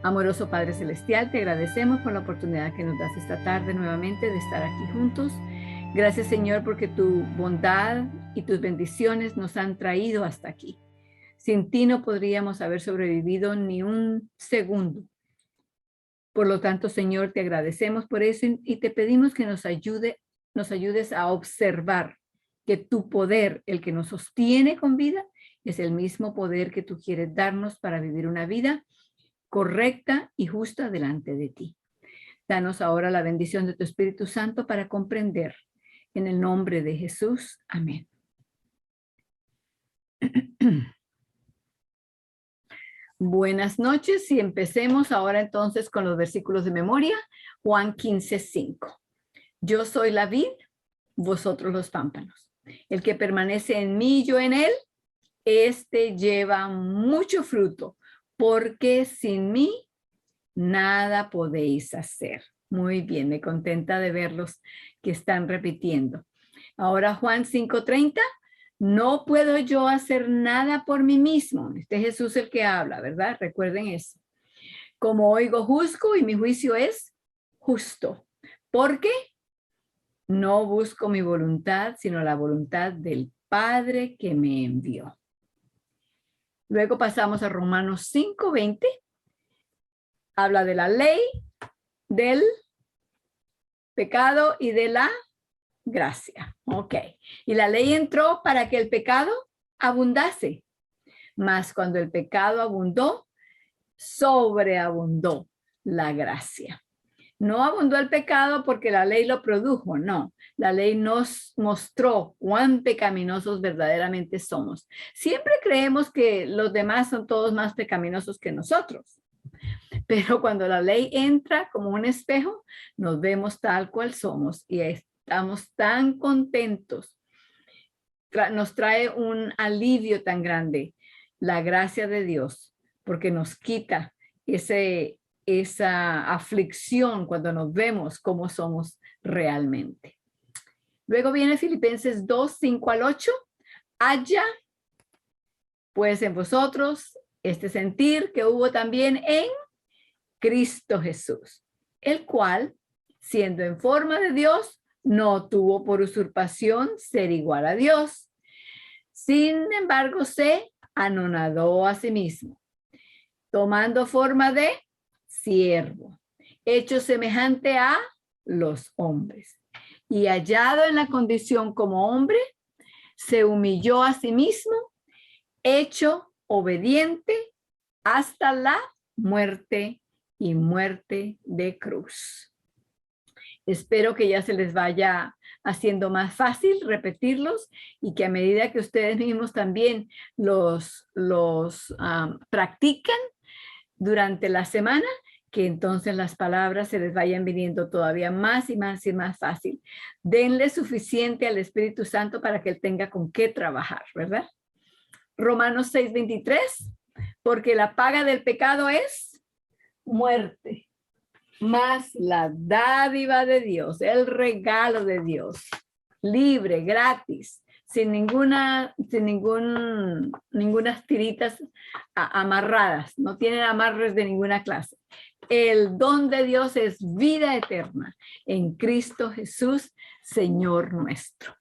Amoroso Padre Celestial, te agradecemos por la oportunidad que nos das esta tarde nuevamente de estar aquí juntos. Gracias, Señor, porque tu bondad y tus bendiciones nos han traído hasta aquí. Sin ti no podríamos haber sobrevivido ni un segundo. Por lo tanto, Señor, te agradecemos por eso y te pedimos que nos ayudes a observar que tu poder, el que nos sostiene con vida, es el mismo poder que tú quieres darnos para vivir una vida correcta y justa delante de ti. Danos ahora la bendición de tu Espíritu Santo para comprender. En el nombre de Jesús. Amén. Buenas noches y empecemos ahora entonces con los versículos de memoria. Juan 15:5. Yo soy la vid, vosotros los pámpanos. El que permanece en mí y yo en él, este lleva mucho fruto, porque sin mí nada podéis hacer. Muy bien, me contenta de verlos que están repitiendo. Ahora Juan 5:30. No puedo yo hacer nada por mí mismo. Este es Jesús el que habla, ¿verdad? Recuerden eso. Como oigo, juzgo y mi juicio es justo. Porque no busco mi voluntad, sino la voluntad del Padre que me envió. Luego pasamos a Romanos 5:20. Habla de la ley, del pecado y de la gracia. Ok. Y la ley entró para que el pecado abundase. Mas cuando el pecado abundó, sobreabundó la gracia. No abundó el pecado porque la ley lo produjo, no. La ley nos mostró cuán pecaminosos verdaderamente somos. Siempre creemos que los demás son todos más pecaminosos que nosotros. Pero cuando la ley entra como un espejo, nos vemos tal cual somos y estamos tan contentos. Nos trae un alivio tan grande la gracia de Dios, porque nos quita esa aflicción cuando nos vemos cómo somos realmente. Luego viene Filipenses 2:5-8. Haya pues en vosotros este sentir que hubo también en Cristo Jesús, el cual, siendo en forma de Dios, no tuvo por usurpación ser igual a Dios. Sin embargo, se anonadó a sí mismo, tomando forma de siervo, hecho semejante a los hombres. Y hallado en la condición como hombre, se humilló a sí mismo, hecho obediente hasta la muerte y muerte de cruz. Espero que ya se les vaya haciendo más fácil repetirlos y que a medida que ustedes mismos también los practican durante la semana, que entonces las palabras se les vayan viniendo todavía más y más y más fácil. Denle suficiente al Espíritu Santo para que él tenga con qué trabajar, ¿verdad? Romanos 6:23, porque la paga del pecado es muerte, más la dádiva de Dios, el regalo de Dios, libre, gratis, sin ningunas tiritas amarradas, no tienen amarres de ninguna clase. El don de Dios es vida eterna en Cristo Jesús, Señor nuestro.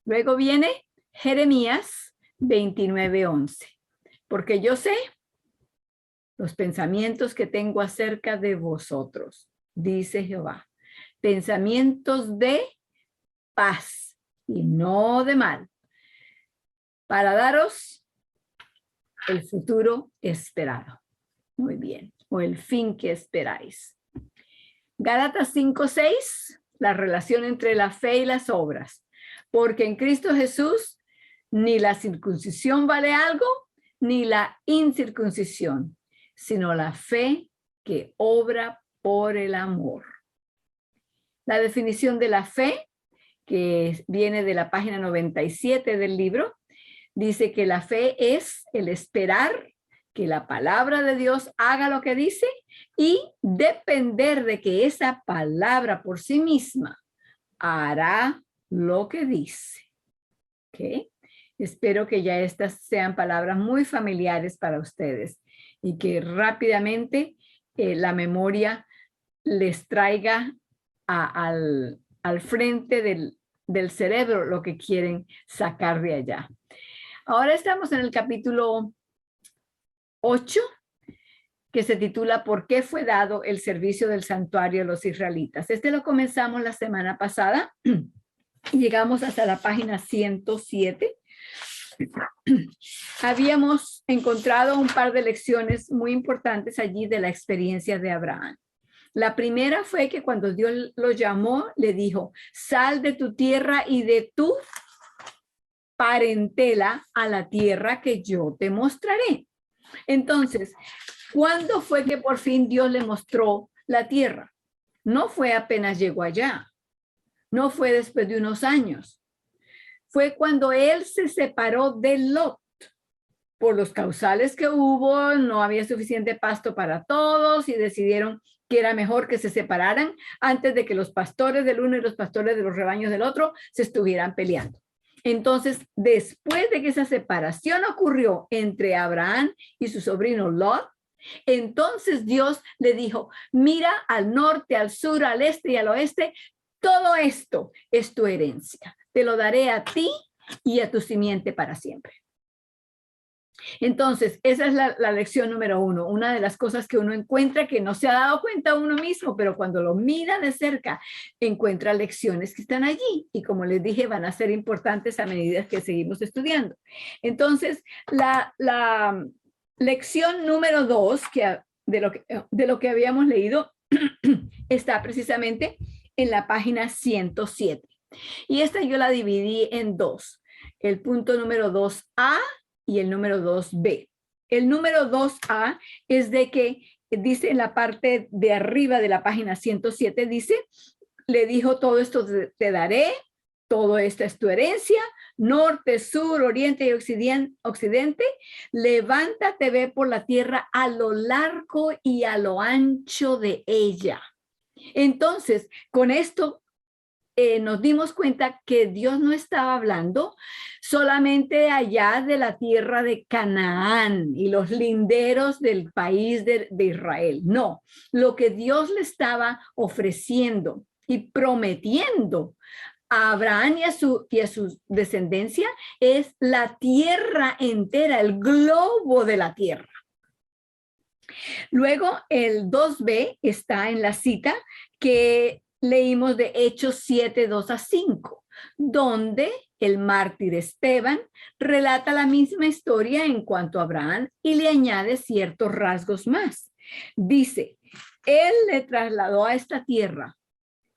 Luego viene Jeremías 29:11. Porque yo sé los pensamientos que tengo acerca de vosotros, dice Jehová, pensamientos de paz y no de mal, para daros el futuro esperado. Muy bien, o el fin que esperáis. Gálatas 5:6, la relación entre la fe y las obras. Porque en Cristo Jesús ni la circuncisión vale algo, ni la incircuncisión, sino la fe que obra por el amor. La definición de la fe, que viene de la página 97 del libro, dice que la fe es el esperar que la palabra de Dios haga lo que dice y depender de que esa palabra por sí misma hará lo que dice. ¿Ok? Espero que ya estas sean palabras muy familiares para ustedes y que rápidamente la memoria les traiga al frente del cerebro lo que quieren sacar de allá. Ahora estamos en el capítulo 8, que se titula ¿Por qué fue dado el servicio del santuario a los israelitas? Este lo comenzamos la semana pasada y llegamos hasta la página 107. Habíamos encontrado un par de lecciones muy importantes allí de la experiencia de Abraham. La primera fue que cuando Dios lo llamó, le dijo, sal de tu tierra y de tu parentela a la tierra que yo te mostraré. Entonces, ¿cuándo fue que por fin Dios le mostró la tierra? No fue apenas llegó allá. No fue después de unos años. Fue cuando él se separó de Lot. Por los causales que hubo, no había suficiente pasto para todos y decidieron que era mejor que se separaran antes de que los pastores del uno y los pastores de los rebaños del otro se estuvieran peleando. Entonces, después de que esa separación ocurrió entre Abraham y su sobrino Lot, entonces Dios le dijo, mira al norte, al sur, al este y al oeste, todo esto es tu herencia. Te lo daré a ti y a tu simiente para siempre. Entonces, esa es la lección número 1. Una de las cosas que uno encuentra que no se ha dado cuenta uno mismo, pero cuando lo mira de cerca, encuentra lecciones que están allí. Y como les dije, van a ser importantes a medida que seguimos estudiando. Entonces, la lección número 2 de lo que habíamos leído está precisamente en la página 107. Y esta yo la dividí en dos. El punto número 2A y el número 2B. El número 2A es de que dice en la parte de arriba de la página 107, dice, le dijo todo esto te daré, todo esto es tu herencia, norte, sur, oriente y occidente, levántate, ve por la tierra a lo largo y a lo ancho de ella. Entonces, con esto nos dimos cuenta que Dios no estaba hablando solamente allá de la tierra de Canaán y los linderos del país de Israel. No, lo que Dios le estaba ofreciendo y prometiendo a Abraham y a su descendencia es la tierra entera, el globo de la tierra. Luego el 2B está en la cita que leímos de Hechos 7, 2-5, donde el mártir Esteban relata la misma historia en cuanto a Abraham y le añade ciertos rasgos más. Dice, él le trasladó a esta tierra,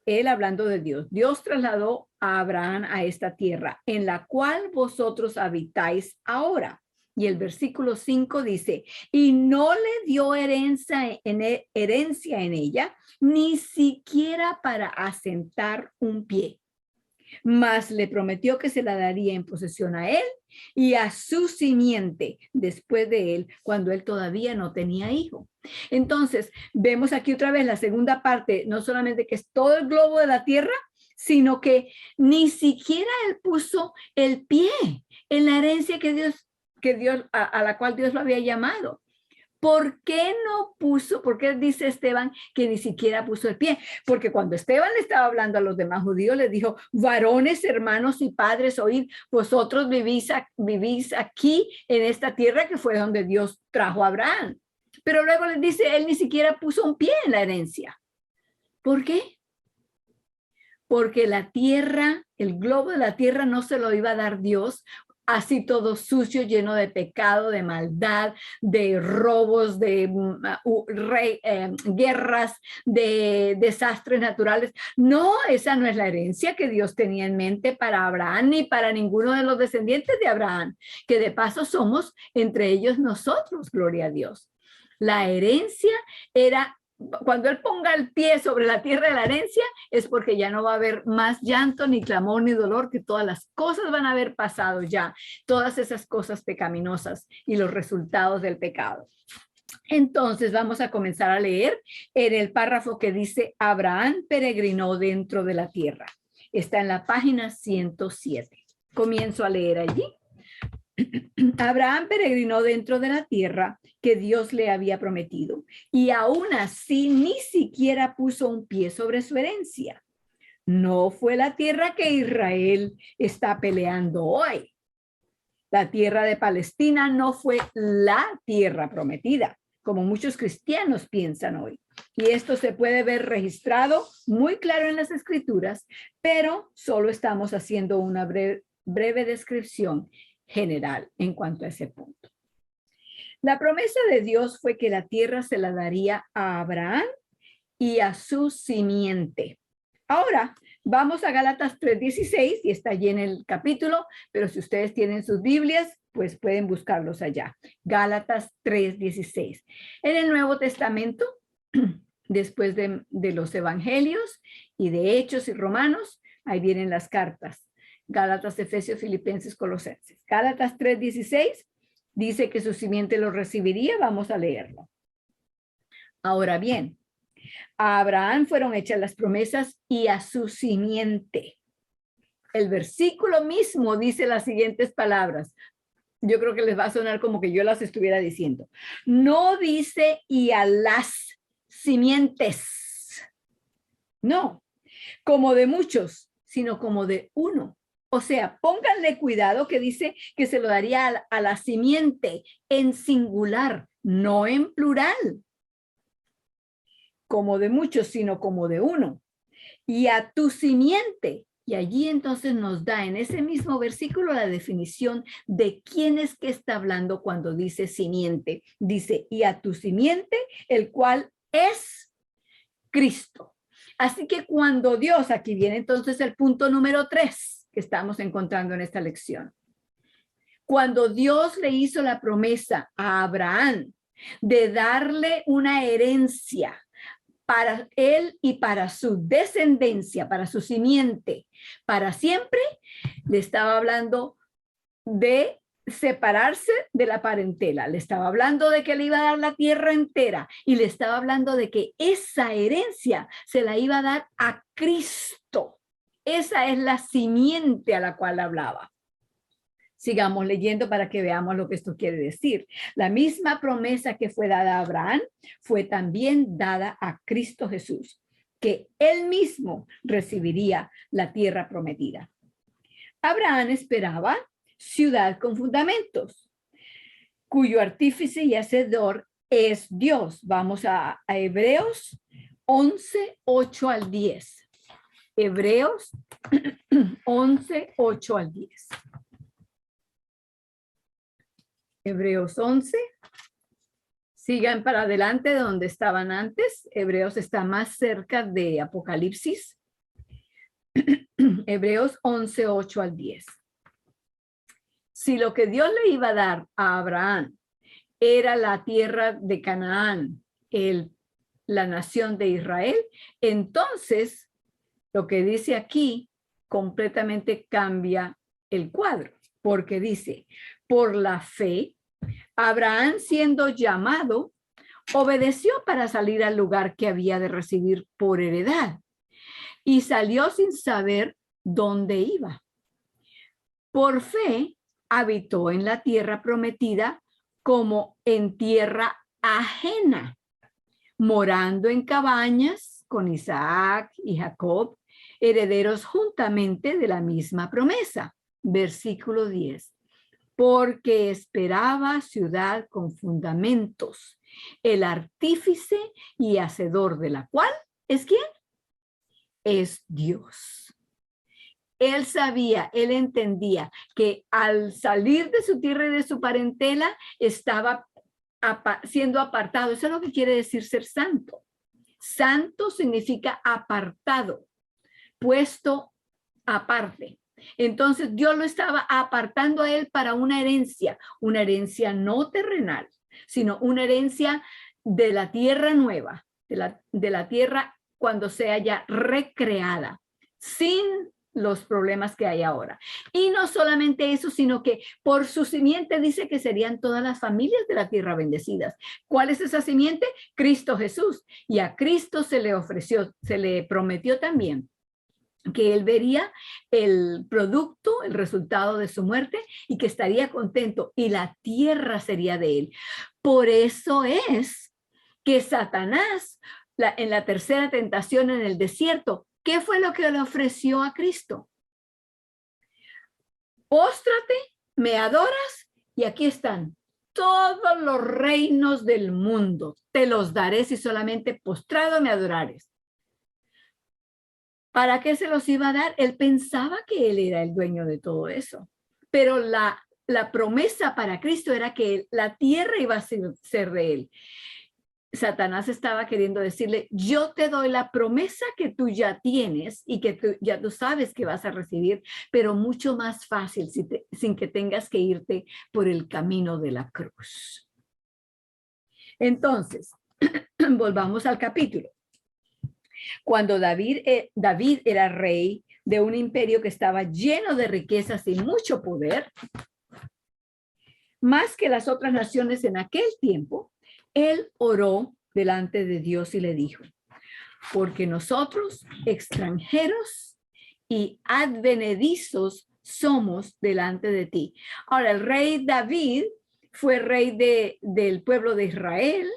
él hablando de Dios, Dios trasladó a Abraham a esta tierra en la cual vosotros habitáis ahora. Y el versículo 5 dice, y no le dio herencia en ella, ni siquiera para asentar un pie, mas le prometió que se la daría en posesión a él y a su simiente después de él, cuando él todavía no tenía hijo. Entonces, vemos aquí otra vez la segunda parte, no solamente que es todo el globo de la tierra, sino que ni siquiera él puso el pie en la herencia a la cual Dios lo había llamado. ¿Por qué no puso? ¿Por qué dice Esteban que ni siquiera puso el pie? Porque cuando Esteban le estaba hablando a los demás judíos, les dijo, varones, hermanos y padres, oíd, vosotros vivís aquí en esta tierra que fue donde Dios trajo a Abraham. Pero luego les dice, él ni siquiera puso un pie en la herencia. ¿Por qué? Porque la tierra, el globo de la tierra no se lo iba a dar Dios, así todo sucio, lleno de pecado, de maldad, de robos, de guerras, de desastres naturales. No, esa no es la herencia que Dios tenía en mente para Abraham ni para ninguno de los descendientes de Abraham, que de paso somos entre ellos nosotros, gloria a Dios. La herencia era, cuando él ponga el pie sobre la tierra de la herencia, es porque ya no va a haber más llanto, ni clamor, ni dolor, que todas las cosas van a haber pasado ya, todas esas cosas pecaminosas y los resultados del pecado. Entonces vamos a comenzar a leer en el párrafo que dice, Abraham peregrinó dentro de la tierra. Está en la página 107. Comienzo a leer allí. Abraham peregrinó dentro de la tierra que Dios le había prometido y aún así ni siquiera puso un pie sobre su herencia. No fue la tierra que Israel está peleando hoy. La tierra de Palestina no fue la tierra prometida, como muchos cristianos piensan hoy. Y esto se puede ver registrado muy claro en las escrituras, pero solo estamos haciendo una breve descripción general en cuanto a ese punto. La promesa de Dios fue que la tierra se la daría a Abraham y a su simiente. Ahora, vamos a Gálatas 3:16 y está allí en el capítulo, pero si ustedes tienen sus Biblias, pues pueden buscarlos allá. Gálatas 3:16. En el Nuevo Testamento, después de los Evangelios y de Hechos y Romanos, ahí vienen las cartas. Gálatas, Efesios, Filipenses, Colosenses. Gálatas 3:16 dice que su simiente lo recibiría. Vamos a leerlo. Ahora bien, a Abraham fueron hechas las promesas y a su simiente. El versículo mismo dice las siguientes palabras. Yo creo que les va a sonar como que yo las estuviera diciendo. No dice y a las simientes. No, como de muchos, sino como de uno. O sea, pónganle cuidado que dice que se lo daría a la simiente en singular, no en plural. Como de muchos, sino como de uno. Y a tu simiente. Y allí entonces nos da en ese mismo versículo la definición de quién es que está hablando cuando dice simiente. Dice, y a tu simiente, el cual es Cristo. Así que cuando Dios, aquí viene entonces el punto número 3 que estamos encontrando en esta lección. Cuando Dios le hizo la promesa a Abraham de darle una herencia para él y para su descendencia, para su simiente, para siempre, le estaba hablando de separarse de la parentela, le estaba hablando de que le iba a dar la tierra entera y le estaba hablando de que esa herencia se la iba a dar a Cristo. Esa es la simiente a la cual hablaba. Sigamos leyendo para que veamos lo que esto quiere decir. La misma promesa que fue dada a Abraham fue también dada a Cristo Jesús, que él mismo recibiría la tierra prometida. Abraham esperaba ciudad con fundamentos, cuyo artífice y hacedor es Dios. Vamos a Hebreos 11, 8 al 10. Hebreos 11, 8 al 10. Hebreos 11. Sigan para adelante de donde estaban antes. Hebreos está más cerca de Apocalipsis. Hebreos 11, 8 al 10. Si lo que Dios le iba a dar a Abraham era la tierra de Canaán, la nación de Israel, entonces lo que dice aquí completamente cambia el cuadro, porque dice, por la fe, Abraham, siendo llamado, obedeció para salir al lugar que había de recibir por heredad y salió sin saber dónde iba. Por fe, habitó en la tierra prometida como en tierra ajena, morando en cabañas con Isaac y Jacob, herederos juntamente de la misma promesa. Versículo 10. Porque esperaba ciudad con fundamentos, el artífice y hacedor de la cual, ¿es quién? Es Dios. Él sabía, él entendía que al salir de su tierra y de su parentela estaba siendo apartado. Eso es lo que quiere decir ser santo. Santo significa apartado, puesto aparte. Entonces Dios lo estaba apartando a él para una herencia no terrenal, sino una herencia de la tierra nueva, de la tierra cuando sea ya recreada, sin los problemas que hay ahora. Y no solamente eso, sino que por su simiente dice que serían todas las familias de la tierra bendecidas. ¿Cuál es esa simiente? Cristo Jesús. Y a Cristo se le ofreció, se le prometió también que él vería el producto, el resultado de su muerte y que estaría contento y la tierra sería de él. Por eso es que Satanás, en la tercera tentación en el desierto, ¿qué fue lo que le ofreció a Cristo? Póstrate, me adoras y aquí están todos los reinos del mundo. Te los daré si solamente postrado me adorares. ¿Para qué se los iba a dar? Él pensaba que él era el dueño de todo eso. Pero la promesa para Cristo era que la tierra iba a ser de él. Satanás estaba queriendo decirle, yo te doy la promesa que tú ya tienes y que ya tú sabes que vas a recibir, pero mucho más fácil sin que tengas que irte por el camino de la cruz. Entonces, volvamos al capítulo. Cuando David era rey de un imperio que estaba lleno de riquezas y mucho poder, más que las otras naciones en aquel tiempo, él oró delante de Dios y le dijo, porque nosotros, extranjeros y advenedizos, somos delante de ti. Ahora, el rey David fue rey del pueblo de Israel,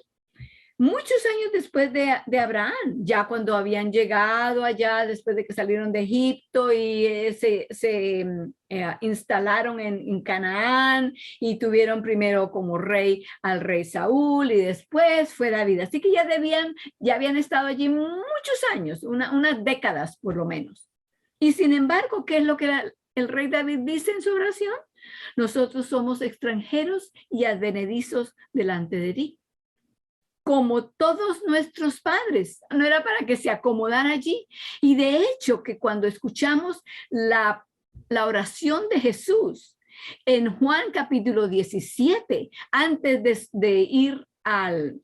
muchos años después de Abraham, ya cuando habían llegado allá, después de que salieron de Egipto y se instalaron en Canaán y tuvieron primero como rey al rey Saúl y después fue David. Así que ya habían estado allí muchos años, unas décadas por lo menos. Y sin embargo, ¿qué es lo que el rey David dice en su oración? Nosotros somos extranjeros y advenedizos delante de ti. Como todos nuestros padres, no era para que se acomodara allí. Y de hecho que cuando escuchamos la oración de Jesús en Juan capítulo 17, antes de ir al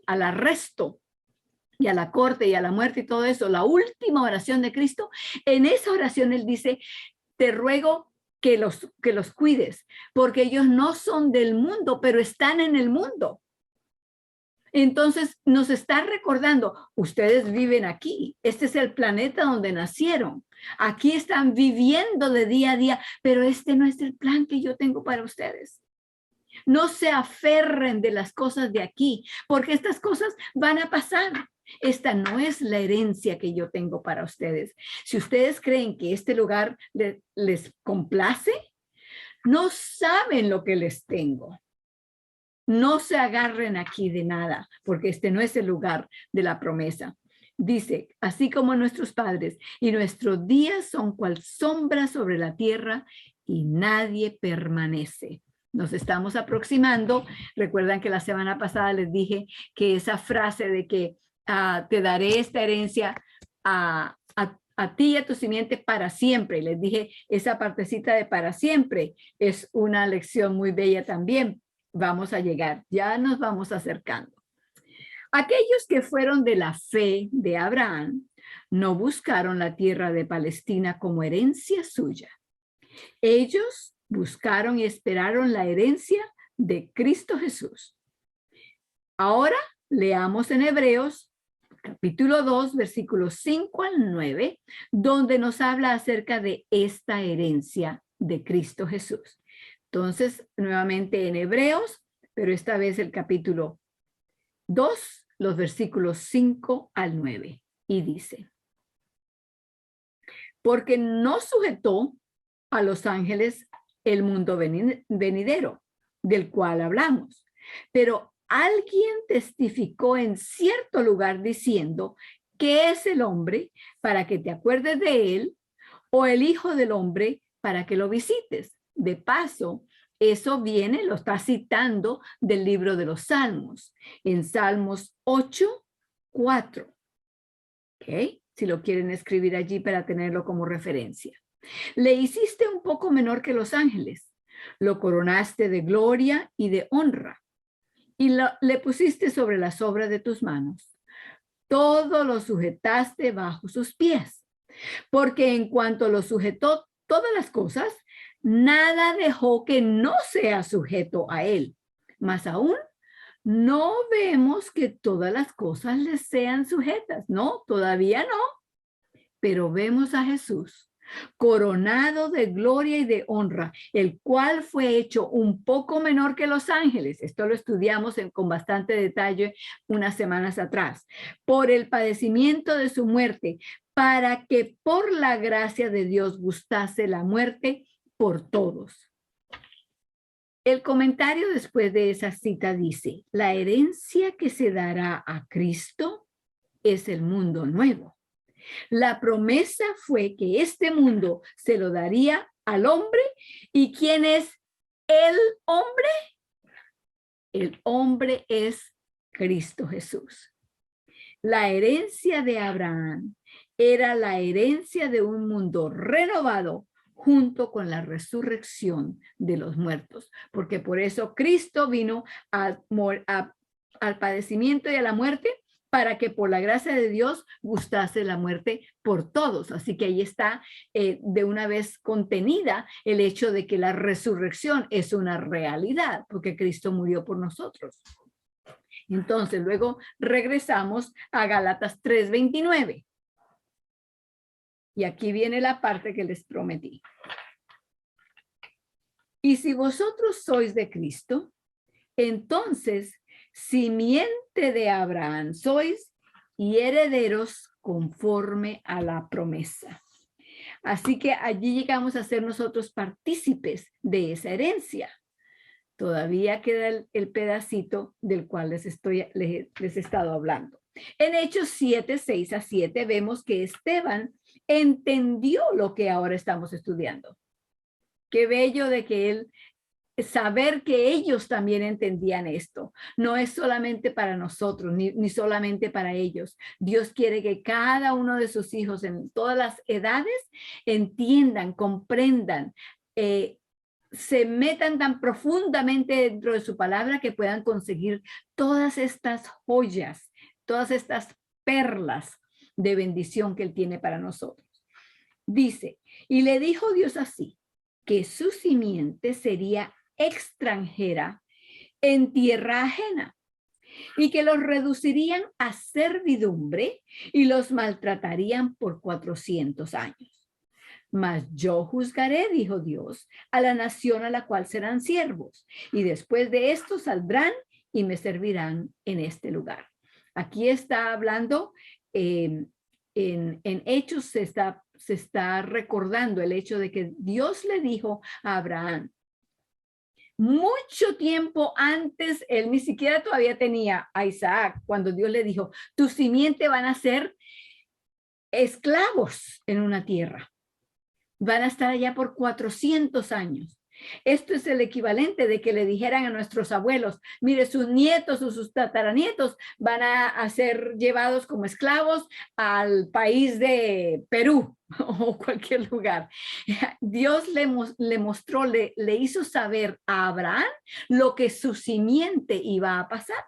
arresto y a la corte y a la muerte y todo eso, la última oración de Cristo, en esa oración él dice, te ruego que los cuides, porque ellos no son del mundo, pero están en el mundo. Entonces nos está recordando, ustedes viven aquí, este es el planeta donde nacieron, aquí están viviendo de día a día, pero este no es el plan que yo tengo para ustedes. No se aferren de las cosas de aquí, porque estas cosas van a pasar. Esta no es la herencia que yo tengo para ustedes. Si ustedes creen que este lugar les complace, no saben lo que les tengo. No se agarren aquí de nada, porque este no es el lugar de la promesa. Dice, así como nuestros padres, y nuestros días son cual sombra sobre la tierra, y nadie permanece. Nos estamos aproximando. Recuerdan que la semana pasada les dije que esa frase de que te daré esta herencia a ti y a tu simiente para siempre. Les dije, esa partecita de para siempre es una lección muy bella también. Vamos a llegar, ya nos vamos acercando. Aquellos que fueron de la fe de Abraham no buscaron la tierra de Palestina como herencia suya. Ellos buscaron y esperaron la herencia de Cristo Jesús. Ahora leamos en Hebreos capítulo 2, versículos 5 al 9, donde nos habla acerca de esta herencia de Cristo Jesús. Entonces, nuevamente en Hebreos, pero esta vez el capítulo 2, los versículos 5 al 9. Y dice, porque no sujetó a los ángeles el mundo venidero, del cual hablamos, pero alguien testificó en cierto lugar diciendo, ¿qué es el hombre para que te acuerdes de él? O el hijo del hombre para que lo visites. De paso, eso viene, lo está citando del libro de los Salmos, en Salmos 8, 4. ¿Ok? Si lo quieren escribir allí para tenerlo como referencia. Le hiciste un poco menor que los ángeles, lo coronaste de gloria y de honra, y le pusiste sobre las obras de tus manos. Todo lo sujetaste bajo sus pies, porque en cuanto lo sujetó todas las cosas, nada dejó que no sea sujeto a él. Más aún, no vemos que todas las cosas les sean sujetas, ¿no? Todavía no. Pero vemos a Jesús coronado de gloria y de honra, el cual fue hecho un poco menor que los ángeles. Esto lo estudiamos con bastante detalle unas semanas atrás. Por el padecimiento de su muerte, para que por la gracia de Dios gustase la muerte por todos. El comentario después de esa cita dice: la herencia que se dará a Cristo es el mundo nuevo. La promesa fue que este mundo se lo daría al hombre. ¿Y quién es el hombre? El hombre es Cristo Jesús. La herencia de Abraham era la herencia de un mundo renovado junto con la resurrección de los muertos, porque por eso Cristo vino al padecimiento y a la muerte, para que por la gracia de Dios gustase la muerte por todos. Así que ahí está de una vez contenida el hecho de que la resurrección es una realidad, porque Cristo murió por nosotros. Entonces, luego regresamos a Gálatas 3:29. Y aquí viene la parte que les prometí. Y si vosotros sois de Cristo, entonces simiente de Abraham sois y herederos conforme a la promesa. Así que allí llegamos a ser nosotros partícipes de esa herencia. Todavía queda el pedacito del cual les he estado hablando. En Hechos 7:6-7 vemos que Esteban entendió lo que ahora estamos estudiando. Qué bello de que él saber que ellos también entendían esto. No es solamente para nosotros, ni solamente para ellos. Dios quiere que cada uno de sus hijos en todas las edades entiendan, comprendan, se metan tan profundamente dentro de su palabra que puedan conseguir todas estas joyas, todas estas perlas de bendición que Él tiene para nosotros. Dice, y le dijo Dios así, que su simiente sería extranjera en tierra ajena y que los reducirían a servidumbre y los maltratarían por 400 años. Mas yo juzgaré, dijo Dios, a la nación a la cual serán siervos, y después de esto saldrán y me servirán en este lugar. Aquí está hablando, en Hechos se está recordando el hecho de que Dios le dijo a Abraham, mucho tiempo antes, él ni siquiera todavía tenía a Isaac, cuando Dios le dijo, tu simiente van a ser esclavos en una tierra. Van a estar allá por 400 años. Esto es el equivalente de que le dijeran a nuestros abuelos, mire, sus nietos o sus tataranietos van a ser llevados como esclavos al país de Perú o cualquier lugar. Dios le mostró, le hizo saber a Abraham lo que su simiente iba a pasar.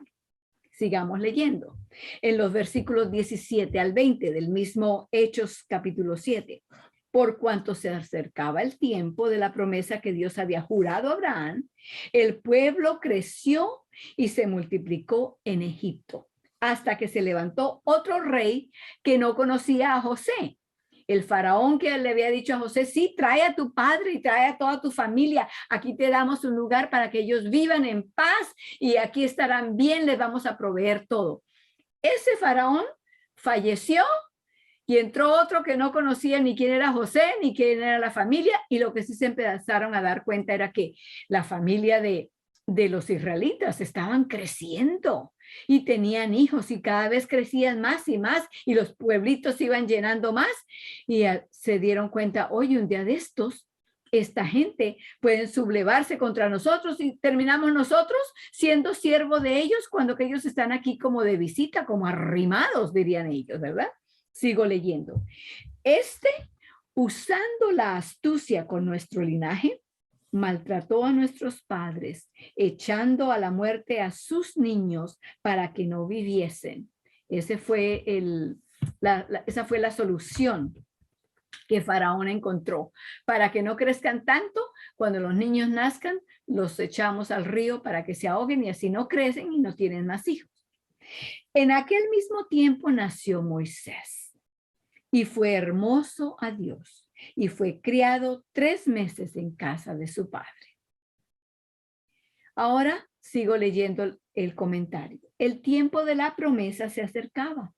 Sigamos leyendo. En los versículos 17-20 del mismo Hechos capítulo 7. Por cuanto se acercaba el tiempo de la promesa que Dios había jurado a Abraham, el pueblo creció y se multiplicó en Egipto, hasta que se levantó otro rey que no conocía a José. El faraón que le había dicho a José, sí, trae a tu padre y trae a toda tu familia. Aquí te damos un lugar para que ellos vivan en paz y aquí estarán bien, les vamos a proveer todo. Ese faraón falleció. Y entró otro que no conocía ni quién era José, ni quién era la familia, y lo que sí se empezaron a dar cuenta era que la familia de los israelitas estaban creciendo y tenían hijos y cada vez crecían más y más y los pueblitos iban llenando más y se dieron cuenta, oye, un día de estos, esta gente pueden sublevarse contra nosotros y terminamos nosotros siendo siervos de ellos cuando que ellos están aquí como de visita, como arrimados, dirían ellos, ¿verdad? Sigo leyendo. Usando la astucia con nuestro linaje, maltrató a nuestros padres, echando a la muerte a sus niños para que no viviesen. Esa fue la solución que Faraón encontró. Para que no crezcan tanto, cuando los niños nazcan, los echamos al río para que se ahoguen y así no crecen y no tienen más hijos. En aquel mismo tiempo nació Moisés, y fue hermoso a Dios y fue criado 3 meses en casa de su padre. Ahora sigo leyendo el comentario. El tiempo de la promesa se acercaba.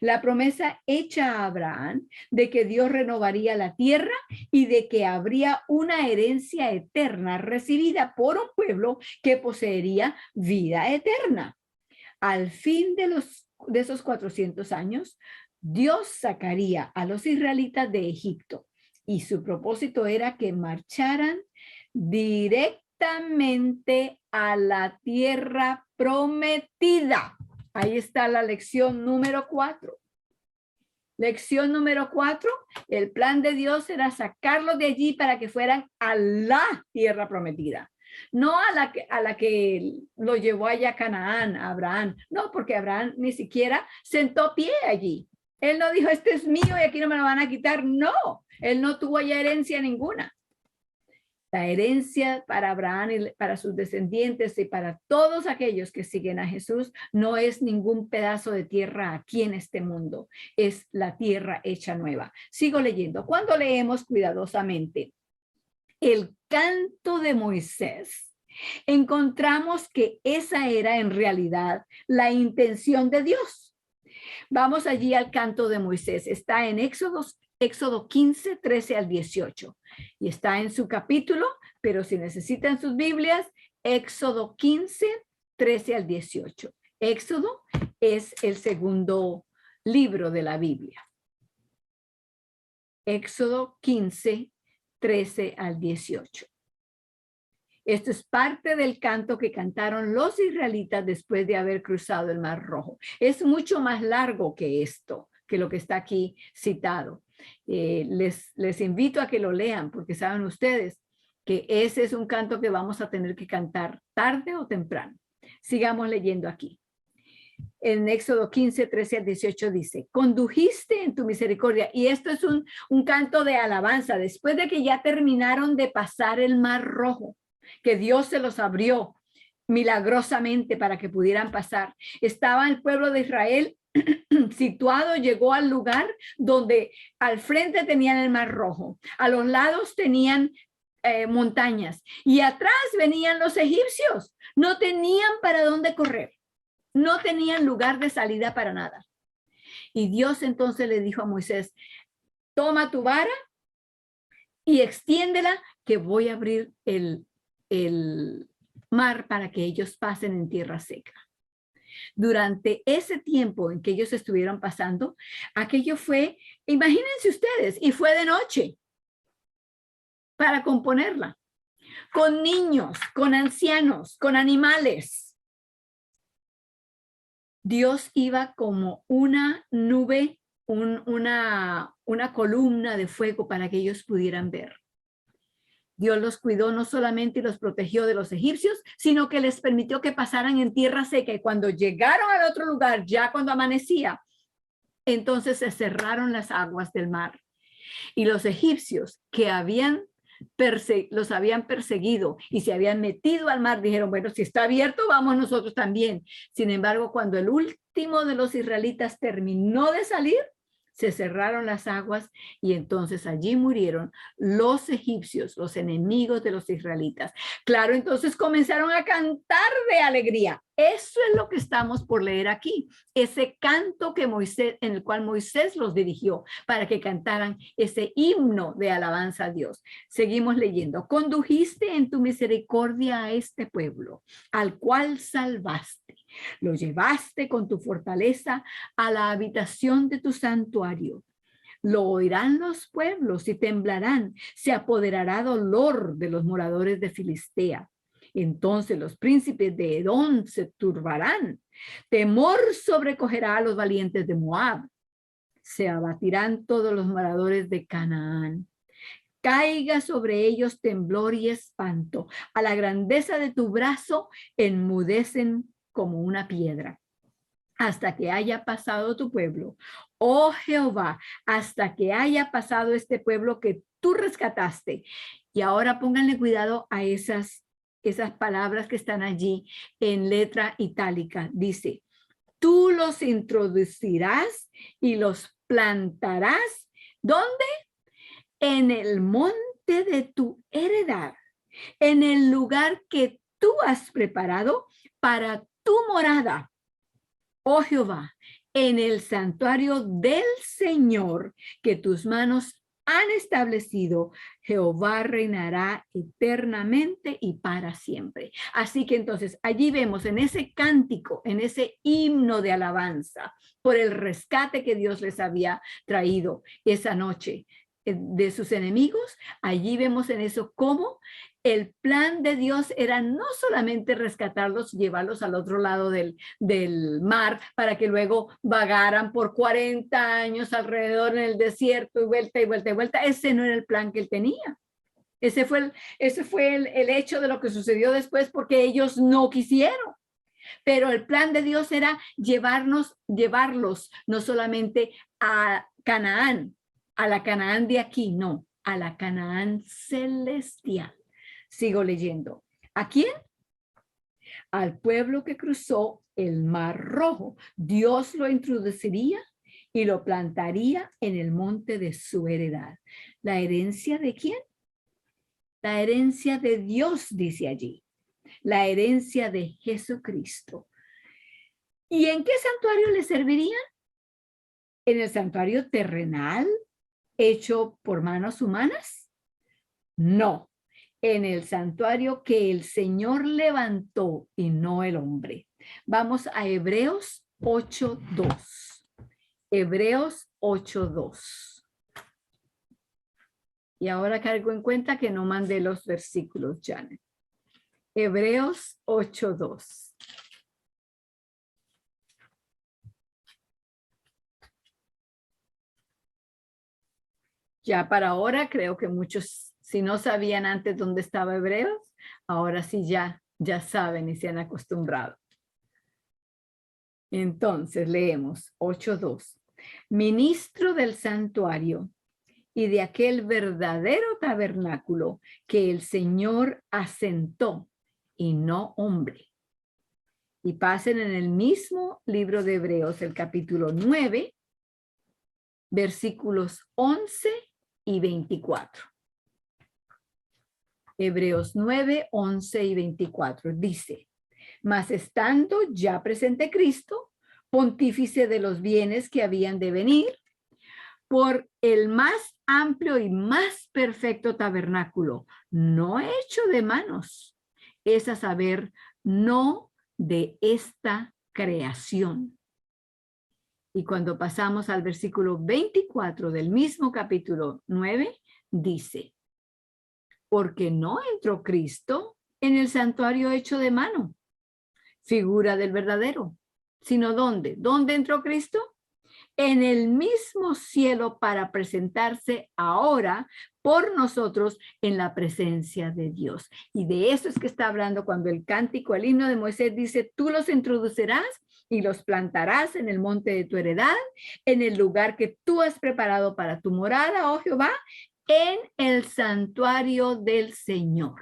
La promesa hecha a Abraham de que Dios renovaría la tierra y de que habría una herencia eterna recibida por un pueblo que poseería vida eterna. Al fin de esos 400 años, Dios sacaría a los israelitas de Egipto y su propósito era que marcharan directamente a la tierra prometida. Ahí está la lección número 4. Lección número 4, el plan de Dios era sacarlos de allí para que fueran a la tierra prometida. No a la que lo llevó allá a Canaán, a Abraham. No, porque Abraham ni siquiera sentó pie allí. Él no dijo, este es mío y aquí no me lo van a quitar. No, él no tuvo ya herencia ninguna. La herencia para Abraham y para sus descendientes y para todos aquellos que siguen a Jesús no es ningún pedazo de tierra aquí en este mundo, es la tierra hecha nueva. Sigo leyendo. Cuando leemos cuidadosamente el canto de Moisés, encontramos que esa era en realidad la intención de Dios. Vamos allí al canto de Moisés. Está en Éxodo 15, 13 al 18. Y está en su capítulo, pero si necesitan sus Biblias, Éxodo 15, 13 al 18. Éxodo es el segundo libro de la Biblia. Éxodo 15, 13 al 18. Esto es parte del canto que cantaron los israelitas después de haber cruzado el Mar Rojo. Es mucho más largo que esto, que lo que está aquí citado. Les invito a que lo lean porque saben ustedes que ese es un canto que vamos a tener que cantar tarde o temprano. Sigamos leyendo aquí. En Éxodo 15, 13 al 18 dice, condujiste en tu misericordia. Y esto es un canto de alabanza después de que ya terminaron de pasar el Mar Rojo, que Dios se los abrió milagrosamente para que pudieran pasar. Estaba el pueblo de Israel situado, llegó al lugar donde al frente tenían el Mar Rojo, a los lados tenían montañas y atrás venían los egipcios. No tenían para dónde correr, no tenían lugar de salida para nada. Y Dios entonces le dijo a Moisés, toma tu vara y extiéndela que voy a abrir el mar para que ellos pasen en tierra seca. Durante ese tiempo en que ellos estuvieron pasando, aquello fue, imagínense ustedes, y fue de noche para componerla, con niños, con ancianos, con animales. Dios iba como una nube, una columna de fuego para que ellos pudieran ver. Dios los cuidó no solamente y los protegió de los egipcios, sino que les permitió que pasaran en tierra seca. Y cuando llegaron al otro lugar, ya cuando amanecía, entonces se cerraron las aguas del mar. Y los egipcios que los habían perseguido y se habían metido al mar, dijeron, bueno, si está abierto, vamos nosotros también. Sin embargo, cuando el último de los israelitas terminó de salir, se cerraron las aguas y entonces allí murieron los egipcios, los enemigos de los israelitas. Claro, entonces comenzaron a cantar de alegría. Eso es lo que estamos por leer aquí. Ese canto que en el cual Moisés los dirigió para que cantaran ese himno de alabanza a Dios. Seguimos leyendo. Condujiste en tu misericordia a este pueblo, al cual salvaste. Lo llevaste con tu fortaleza a la habitación de tu santuario. Lo oirán los pueblos y temblarán. Se apoderará dolor de los moradores de Filistea. Entonces los príncipes de Edom se turbarán. Temor sobrecogerá a los valientes de Moab. Se abatirán todos los moradores de Canaán. Caiga sobre ellos temblor y espanto. A la grandeza de tu brazo enmudecen como una piedra, hasta que haya pasado tu pueblo. Oh Jehová, hasta que haya pasado este pueblo que tú rescataste. Y ahora pónganle cuidado a esas palabras que están allí en letra itálica. Dice, tú los introducirás y los plantarás. ¿Dónde? En el monte de tu heredad, en el lugar que tú has preparado para tu morada, oh Jehová, en el santuario del Señor que tus manos han establecido. Jehová reinará eternamente y para siempre. Así que entonces allí vemos en ese cántico, en ese himno de alabanza por el rescate que Dios les había traído esa noche de sus enemigos. Allí vemos en eso cómo el plan de Dios era no solamente rescatarlos y llevarlos al otro lado del mar para que luego vagaran por 40 años alrededor en el desierto y vuelta y vuelta y vuelta. Ese no era el plan que él tenía. Ese fue el hecho de lo que sucedió después porque ellos no quisieron. Pero el plan de Dios era llevarlos no solamente a Canaán, a la Canaán de aquí, no, a la Canaán celestial. Sigo leyendo. ¿A quién? Al pueblo que cruzó el Mar Rojo. Dios lo introduciría y lo plantaría en el monte de su heredad. ¿La herencia de quién? La herencia de Dios, dice allí. La herencia de Jesucristo. ¿Y en qué santuario le servirían? ¿En el santuario terrenal hecho por manos humanas? No. En el santuario que el Señor levantó y no el hombre. Vamos a Hebreos 8:2. Hebreos 8:2. Y ahora cargo en cuenta que no mandé los versículos, Janet. Hebreos 8:2. Ya para ahora creo que muchos, si no sabían antes dónde estaba Hebreos, ahora sí ya saben y se han acostumbrado. Entonces leemos 8:2. Ministro del santuario y de aquel verdadero tabernáculo que el Señor asentó y no hombre. Y pasen en el mismo libro de Hebreos, el capítulo 9, versículos 11 y 24. Hebreos 9, 11 y 24 dice: mas estando ya presente Cristo, pontífice de los bienes que habían de venir, por el más amplio y más perfecto tabernáculo, no hecho de manos, es a saber, no de esta creación. Y cuando pasamos al versículo 24 del mismo capítulo 9, dice: porque no entró Cristo en el santuario hecho de mano, figura del verdadero, sino ¿dónde? ¿Dónde entró Cristo? En el mismo cielo para presentarse ahora por nosotros en la presencia de Dios. Y de eso es que está hablando cuando el cántico, el himno de Moisés dice: tú los introducirás y los plantarás en el monte de tu heredad, en el lugar que tú has preparado para tu morada, oh Jehová, en el santuario del Señor.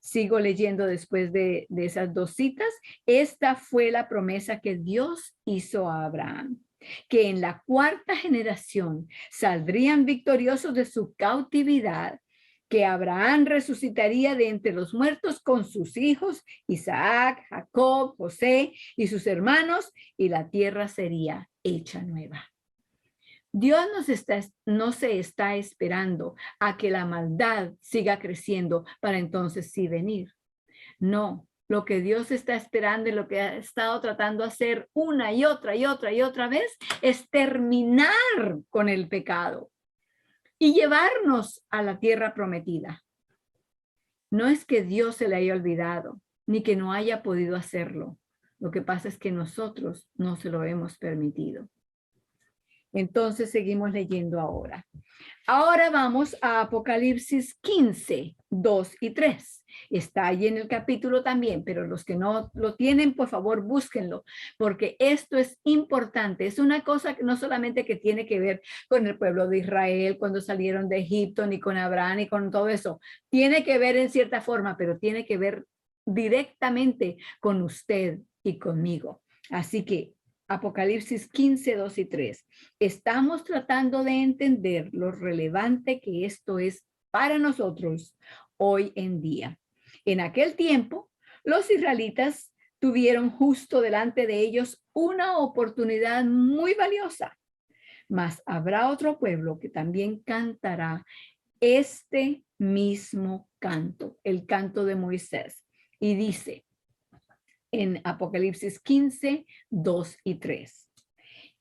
Sigo leyendo después de esas dos citas. Esta fue la promesa que Dios hizo a Abraham, que en la cuarta generación saldrían victoriosos de su cautividad, que Abraham resucitaría de entre los muertos con sus hijos, Isaac, Jacob, José y sus hermanos, y la tierra sería hecha nueva. Dios no se está esperando a que la maldad siga creciendo para entonces sí venir. No, lo que Dios está esperando y lo que ha estado tratando de hacer una y otra y otra y otra vez es terminar con el pecado y llevarnos a la tierra prometida. No es que Dios se le haya olvidado, ni que no haya podido hacerlo. Lo que pasa es que nosotros no se lo hemos permitido. Entonces seguimos leyendo ahora. Ahora vamos a Apocalipsis 15, 2 y 3. Está ahí en el capítulo también, pero los que no lo tienen, por favor, búsquenlo, porque esto es importante. Es una cosa que no solamente que tiene que ver con el pueblo de Israel cuando salieron de Egipto, ni con Abraham, ni con todo eso. Tiene que ver en cierta forma, pero tiene que ver directamente con usted y conmigo. Así que Apocalipsis 15, 2 y 3. Estamos tratando de entender lo relevante que esto es para nosotros hoy en día. En aquel tiempo, los israelitas tuvieron justo delante de ellos una oportunidad muy valiosa, mas habrá otro pueblo que también cantará este mismo canto, el canto de Moisés. Y dice en Apocalipsis 15, 2 y 3.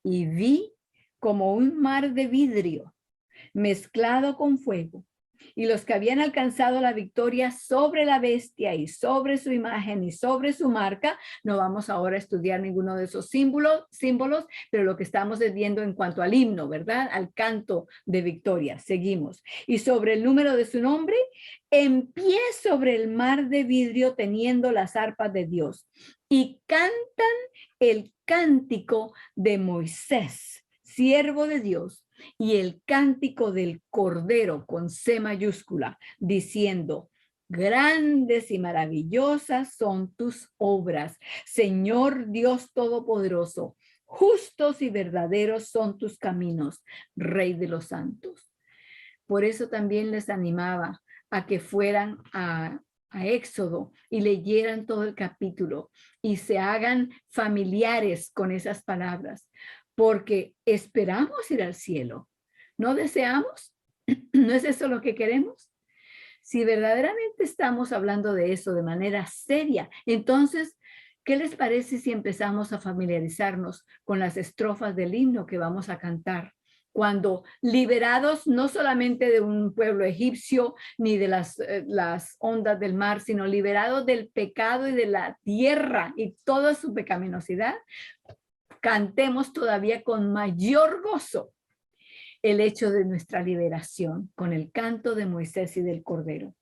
Y vi como un mar de vidrio mezclado con fuego, y los que habían alcanzado la victoria sobre la bestia y sobre su imagen y sobre su marca. No vamos ahora a estudiar ninguno de esos símbolos, pero lo que estamos viendo en cuanto al himno, ¿verdad? Al canto de victoria. Seguimos. Y sobre el número de su nombre, en pie sobre el mar de vidrio, teniendo las arpas de Dios, y cantan el cántico de Moisés, siervo de Dios, y el cántico del Cordero con C mayúscula, diciendo: grandes y maravillosas son tus obras, Señor Dios Todopoderoso. Justos y verdaderos son tus caminos, Rey de los santos. Por eso también les animaba a que fueran a Éxodo y leyeran todo el capítulo y se hagan familiares con esas palabras, porque esperamos ir al cielo. ¿No deseamos? ¿No es eso lo que queremos? Si verdaderamente estamos hablando de eso de manera seria, entonces, ¿qué les parece si empezamos a familiarizarnos con las estrofas del himno que vamos a cantar? Cuando liberados no solamente de un pueblo egipcio ni de las ondas del mar, sino liberados del pecado y de la tierra y toda su pecaminosidad, cantemos todavía con mayor gozo el hecho de nuestra liberación con el canto de Moisés y del Cordero.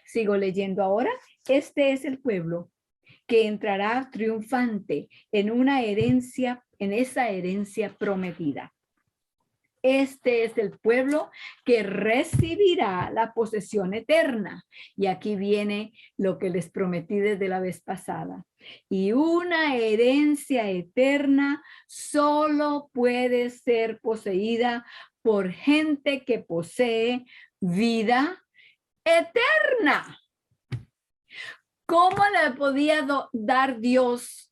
Sigo leyendo ahora. Este es el pueblo que entrará triunfante en esa herencia prometida. Este es el pueblo que recibirá la posesión eterna. Y aquí viene lo que les prometí desde la vez pasada. Y una herencia eterna solo puede ser poseída por gente que posee vida eterna. ¿Cómo le podía dar Dios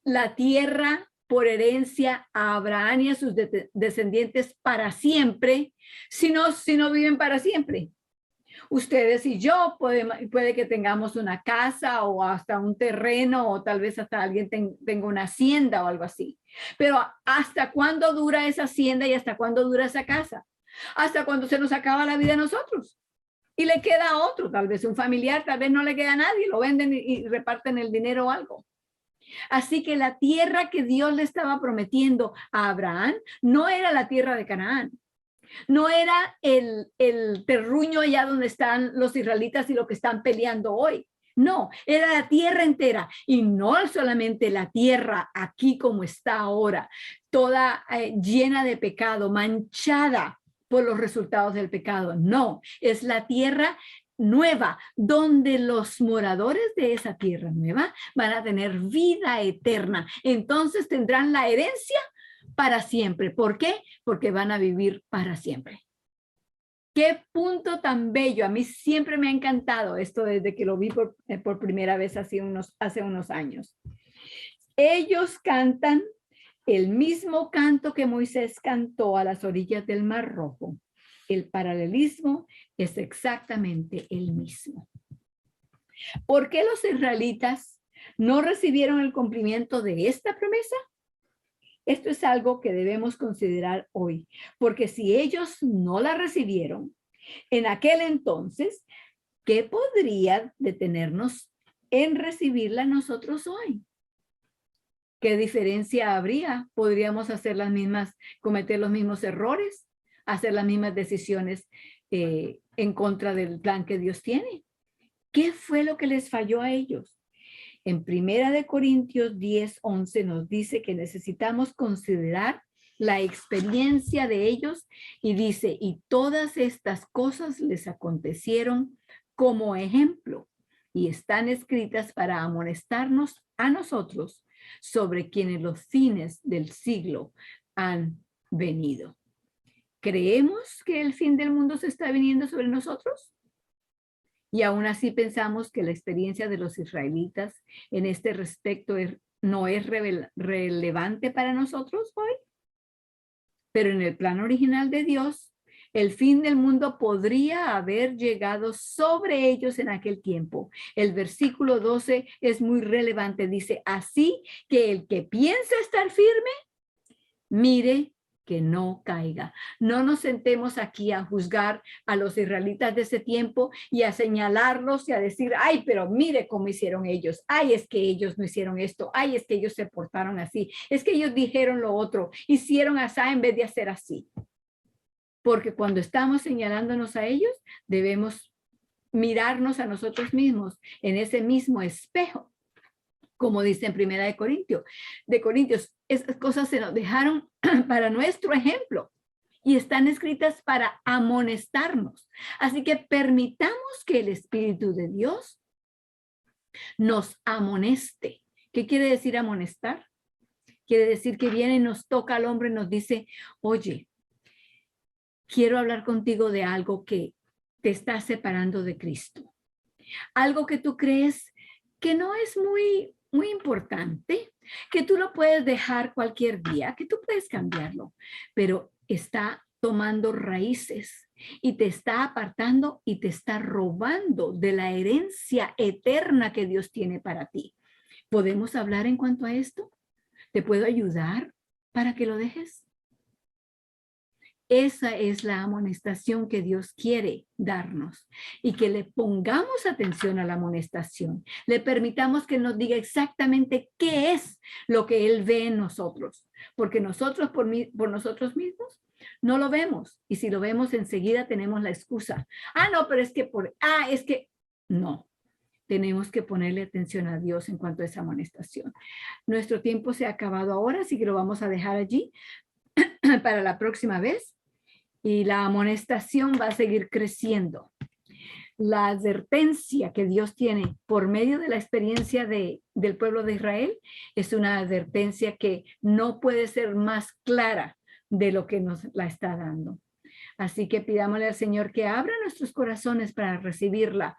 la tierra por herencia a Abraham y a sus descendientes para siempre, si no viven para siempre? Ustedes y yo puede que tengamos una casa o hasta un terreno, o tal vez hasta alguien tenga una hacienda o algo así. Pero ¿hasta cuándo dura esa hacienda y hasta cuándo dura esa casa? Hasta cuando se nos acaba la vida a nosotros y le queda a otro, tal vez un familiar, tal vez no le queda a nadie, lo venden y reparten el dinero o algo. Así que la tierra que Dios le estaba prometiendo a Abraham no era la tierra de Canaán, no era el terruño allá donde están los israelitas y lo que están peleando hoy. No, era la tierra entera, y no solamente la tierra aquí como está ahora, toda llena de pecado, manchada por los resultados del pecado. No, es la tierra nueva, donde los moradores de esa tierra nueva van a tener vida eterna. Entonces tendrán la herencia para siempre. ¿Por qué? Porque van a vivir para siempre. Qué punto tan bello. A mí siempre me ha encantado esto desde que lo vi por primera vez hace unos años. Ellos cantan el mismo canto que Moisés cantó a las orillas del Mar Rojo. El paralelismo es exactamente el mismo. ¿Por qué los israelitas no recibieron el cumplimiento de esta promesa? Esto es algo que debemos considerar hoy, porque si ellos no la recibieron en aquel entonces, ¿qué podría detenernos en recibirla nosotros hoy? ¿Qué diferencia habría? ¿Podríamos cometer los mismos errores, hacer las mismas decisiones en contra del plan que Dios tiene? ¿Qué fue lo que les falló a ellos? En 1 Corintios 10, 11 nos dice que necesitamos considerar la experiencia de ellos, y dice: y todas estas cosas les acontecieron como ejemplo y están escritas para amonestarnos a nosotros, sobre quienes los fines del siglo han venido. ¿Creemos que el fin del mundo se está viniendo sobre nosotros? Y aún así pensamos que la experiencia de los israelitas en este respecto no es relevante para nosotros hoy. Pero en el plan original de Dios, el fin del mundo podría haber llegado sobre ellos en aquel tiempo. El versículo 12 es muy relevante. Dice, así que el que piensa estar firme, mire que no caiga. No nos sentemos aquí a juzgar a los israelitas de ese tiempo y a señalarlos y a decir, ay, pero mire cómo hicieron ellos. Ay, es que ellos no hicieron esto. Ay, es que ellos se portaron así. Es que ellos dijeron lo otro. Hicieron así en vez de hacer así. Porque cuando estamos señalándonos a ellos, debemos mirarnos a nosotros mismos en ese mismo espejo. Como dice en Primera de Corintios, esas cosas se nos dejaron para nuestro ejemplo y están escritas para amonestarnos. Así que permitamos que el Espíritu de Dios nos amoneste. ¿Qué quiere decir amonestar? Quiere decir que viene y nos toca al hombre y nos dice, oye, quiero hablar contigo de algo que te está separando de Cristo. Algo que tú crees que no es muy importante, que tú lo puedes dejar cualquier día, que tú puedes cambiarlo, pero está tomando raíces y te está apartando y te está robando de la herencia eterna que Dios tiene para ti. ¿Podemos hablar en cuanto a esto? ¿Te puedo ayudar para que lo dejes? Esa es la amonestación que Dios quiere darnos y que le pongamos atención a la amonestación. Le permitamos que nos diga exactamente qué es lo que Él ve en nosotros, porque nosotros por nosotros mismos no lo vemos y si lo vemos enseguida tenemos la excusa. No, pero es que no. Tenemos que ponerle atención a Dios en cuanto a esa amonestación. Nuestro tiempo se ha acabado ahora, así que lo vamos a dejar allí para la próxima vez. Y la amonestación va a seguir creciendo. La advertencia que Dios tiene por medio de la experiencia del pueblo de Israel es una advertencia que no puede ser más clara de lo que nos la está dando. Así que pidámosle al Señor que abra nuestros corazones para recibirla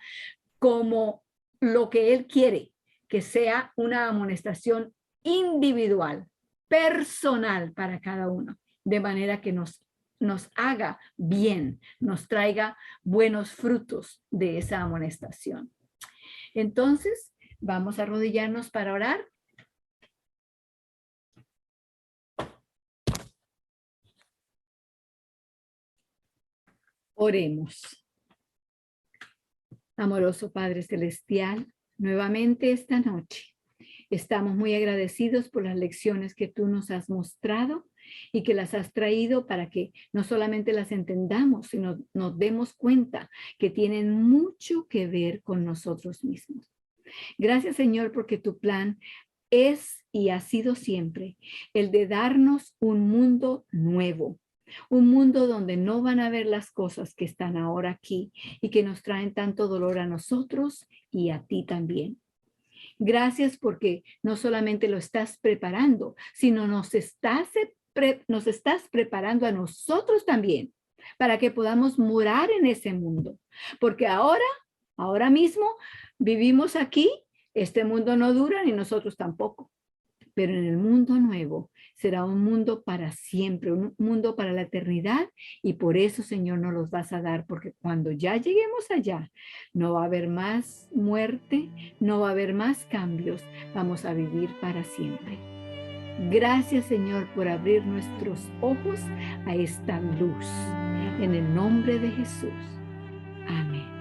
como lo que Él quiere, que sea una amonestación individual, personal para cada uno, de manera que nos haga bien, nos traiga buenos frutos de esa amonestación. Entonces, vamos a arrodillarnos para orar. Oremos. Amoroso Padre Celestial, nuevamente esta noche estamos muy agradecidos por las lecciones que tú nos has mostrado y que las has traído para que no solamente las entendamos, sino nos demos cuenta que tienen mucho que ver con nosotros mismos. Gracias, Señor, porque tu plan es y ha sido siempre el de darnos un mundo nuevo. Un mundo donde no van a ver las cosas que están ahora aquí y que nos traen tanto dolor a nosotros y a ti también. Gracias porque no solamente lo estás preparando, sino nos estás preparando a nosotros también para que podamos morar en ese mundo. Porque ahora mismo vivimos aquí, este mundo no dura ni nosotros tampoco. Pero en el mundo nuevo será un mundo para siempre, un mundo para la eternidad y por eso, Señor, nos los vas a dar, porque cuando ya lleguemos allá, no va a haber más muerte, no va a haber más cambios, vamos a vivir para siempre. Gracias, Señor, por abrir nuestros ojos a esta luz. En el nombre de Jesús. Amén.